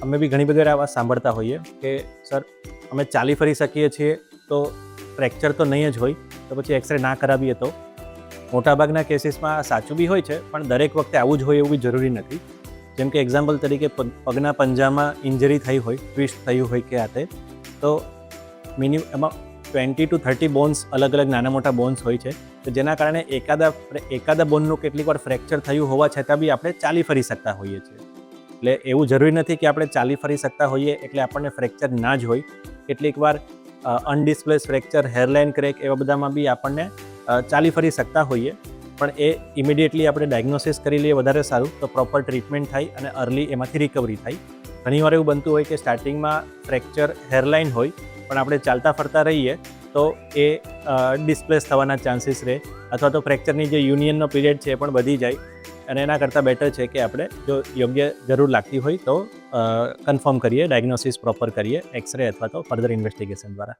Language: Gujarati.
અમે બી ઘણી બધી આવા સાંભળતા હોઈએ કે સર અમે ચાલી ફરી શકીએ છીએ તો ફ્રેક્ચર તો નહીં જ હોય, તો પછી એક્સરે ના કરાવીએ તો. મોટાભાગના કેસીસમાં સાચું બી હોય છે, પણ દરેક વખતે આવું જ હોય એવું બી જરૂરી નથી. જેમ કે એક્ઝામ્પલ તરીકે પગના પંજામાં ઇન્જરી થઈ હોય, ટ્વિસ્ટ થયું હોય કે આ તે, તો એમાં 20 to 30 બોન્સ અલગ અલગ નાના મોટા બોન્સ હોય છે, તો જેના કારણે એકાદા બોનનું કેટલીક વાર ફ્રેક્ચર થયું હોવા છતાં બી આપણે ચાલી ફરી શકતા હોઈએ છીએ. એટલે એવું જરૂરી નથી કે આપણે ચાલી ફરી શકતા હોઈએ એટલે આપણને ફ્રેક્ચર ના જ હોય. કેટલીક વાર અનડિસ્પ્લેસ ફ્રેક્ચર, હેરલાઇન ક્રેક એવા બધામાં બી આપણને ચાલી ફરી શકતા હોઈએ, પણ એ ઇમિડિયેટલી આપણે ડાયગ્નોસિસ કરી લઈએ વધારે સારું, તો પ્રોપર ટ્રીટમેન્ટ થાય અને અર્લી એમાંથી રિકવરી થાય. ઘણીવાર એવું બનતું હોય કે સ્ટાર્ટિંગમાં ફ્રેક્ચર હેરલાઇન હોય, પણ આપણે ચાલતા ફરતા રહીએ તો એ ડિસ્પ્લેસ થવાના ચાન્સીસ રહે, અથવા તો ફ્રેક્ચરની જે યુનિયનનો પીરિયડ છે એ પણ વધી જાય. અને એના કરતાં બેટર છે કે આપણે જો યોગ્ય જરૂર લાગતી હોય તો કન્ફર્મ કરીએ, ડાયગ્નોસિસ પ્રોપર કરીએ એક્સરે અથવા તો ફર્ધર ઇન્વેસ્ટિગેશન દ્વારા.